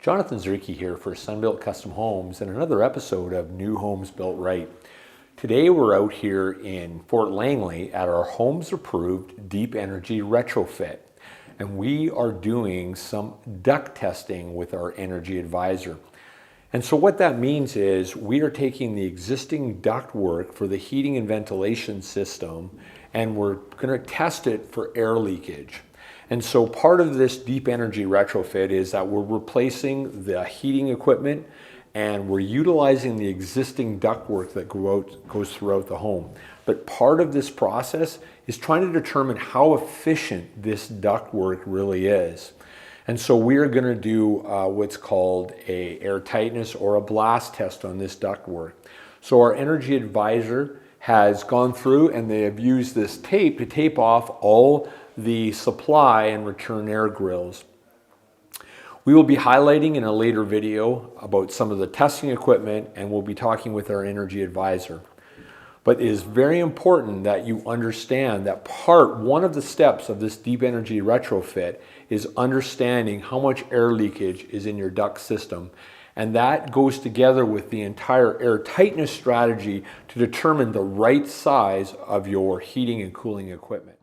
Jonathan Zerke here for Sunbelt Custom Homes and another episode of New Homes Built Right. Today we're out here in Fort Langley at our Holmes Approved Deep Energy Retrofit, and we are doing some duct testing with our energy advisor. And so what that means is we are taking the existing duct work for the heating and ventilation system and we're going to test it for air leakage. And so part of this deep energy retrofit is that we're replacing the heating equipment and we're utilizing the existing ductwork that goes throughout the home. But part of this process is trying to determine how efficient this ductwork really is. And so we are going to do what's called a air tightness or a blast test on this ductwork. So our energy advisor has gone through and they have used this tape to tape off all the supply and return air grills. We will be highlighting in a later video about some of the testing equipment and we'll be talking with our energy advisor. But it is very important that you understand that one of the steps of this deep energy retrofit is understanding how much air leakage is in your duct system. And that goes together with the entire air tightness strategy to determine the right size of your heating and cooling equipment.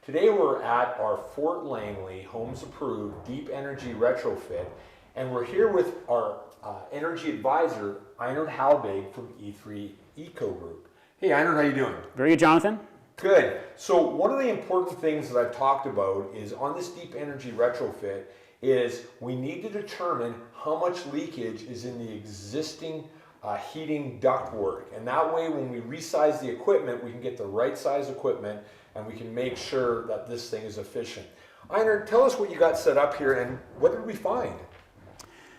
Today we're at our Fort Langley Holmes Approved Deep Energy Retrofit, and we're here with our energy advisor, Einar Halbig from E3 Eco Group. Hey Einar, how you doing? Very good, Jonathan. Good. So one of the important things that I've talked about is on this deep energy retrofit is we need to determine how much leakage is in the existing heating ductwork. And that way when we resize the equipment, we can get the right size equipment and we can make sure that this thing is efficient. Einar, tell us what you got set up here and what did we find?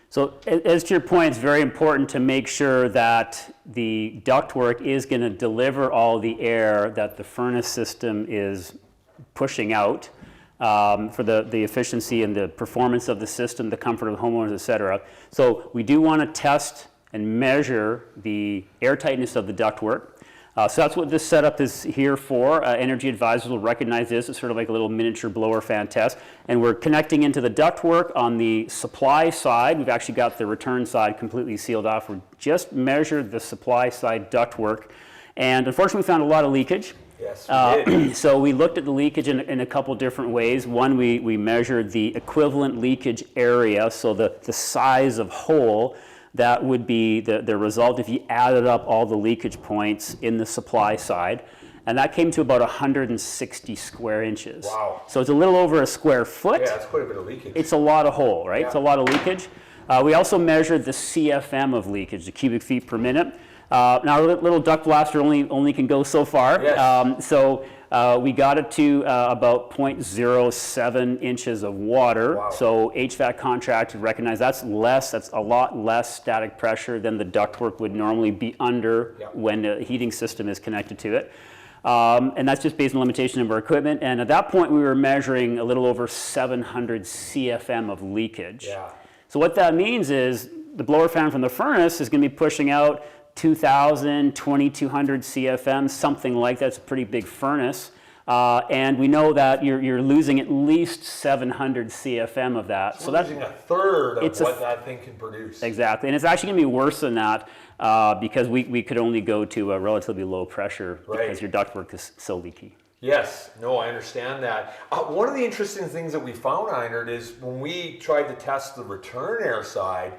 So as to your point, it's very important to make sure that the ductwork is going to deliver all the air that the furnace system is pushing out for the efficiency and the performance of the system, the comfort of the homeowners, etc. So we do want to test and measure the air tightness of the ductwork. So that's what this setup is here for. Energy advisors will recognize this. It's sort of like a little miniature blower fan test. And we're connecting into the ductwork on the supply side. We've actually got the return side completely sealed off. We just measured the supply side ductwork. And unfortunately, we found a lot of leakage. Yes, we did. So we looked at the leakage in a couple different ways. One, we measured the equivalent leakage area, so the size of hole. That would be the result if you added up all the leakage points in the supply side. And that came to about 160 square inches. Wow. So it's a little over a square foot. Yeah, that's quite a bit of leakage. It's a lot of hole, right? Yeah. It's a lot of leakage. We also measured the CFM of leakage, the cubic feet per minute. Now, our little duct blaster only can go so far. Yes. We got it to about 0.07 inches of water. Wow. So HVAC contractor recognized that's a lot less static pressure than the ductwork would normally be under when the heating system is connected to it. And that's just based on limitation of our equipment. And at that point, we were measuring a little over 700 CFM of leakage. Yeah. So what that means is the blower fan from the furnace is going to be pushing out 2,000, 2,200 CFM, something like that. It's a pretty big furnace. And we know that you're losing at least 700 CFM of that. So that's losing a third of what that thing can produce. Exactly. And it's actually going to be worse than that because we could only go to a relatively low pressure because your ductwork is so leaky. Yes, no, I understand that. One of the interesting things that we found, Einar, is when we tried to test the return air side,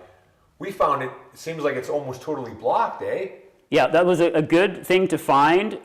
we found it seems like it's almost totally blocked, eh? Yeah, that was a good thing to find.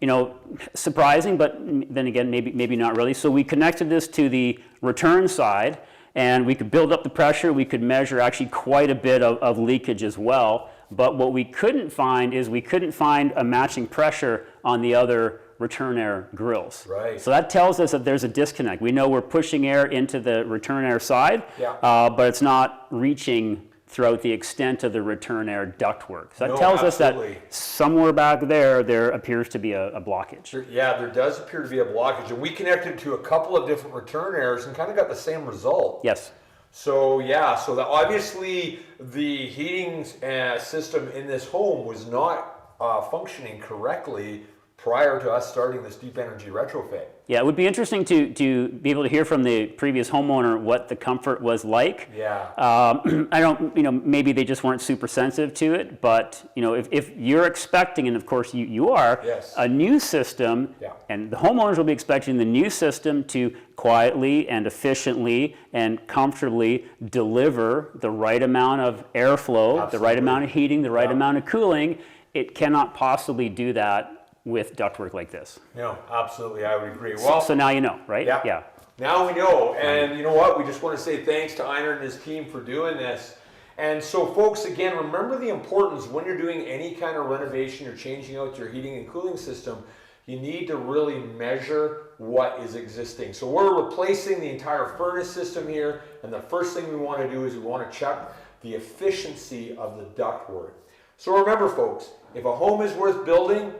You know, surprising, but then again, maybe not really. So we connected this to the return side, and we could build up the pressure. We could measure actually quite a bit of leakage as well. But what we couldn't find is we couldn't find a matching pressure on the other return air grills. Right. So that tells us that there's a disconnect. We know we're pushing air into the return air side, but it's not reaching throughout the extent of the return air ductwork. So that tells us that somewhere back there appears to be a blockage. Yeah, there does appear to be a blockage. And we connected to a couple of different return airs and kind of got the same result. Yes. So yeah, so that obviously the heating system in this home was not functioning correctly prior to us starting this deep energy retrofit. Yeah, it would be interesting to be able to hear from the previous homeowner what the comfort was like. Yeah. I don't, maybe they just weren't super sensitive to it, but if you're expecting, and of course you are, a new system, and the homeowners will be expecting the new system to quietly and efficiently and comfortably deliver the right amount of airflow, the right amount of heating, the right amount of cooling. It cannot possibly do that with ductwork like this. No, absolutely, I would agree. Well, so now you know, right? Yeah. Now we know, and you know what? We just want to say thanks to Einar and his team for doing this. And so, folks, again, remember the importance when you're doing any kind of renovation, you're changing out your heating and cooling system, you need to really measure what is existing. So we're replacing the entire furnace system here, and the first thing we want to do is we want to check the efficiency of the ductwork. So remember, folks, if a home is worth building,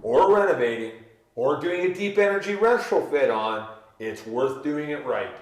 or renovating, or doing a deep energy retrofit on, it's worth doing it right.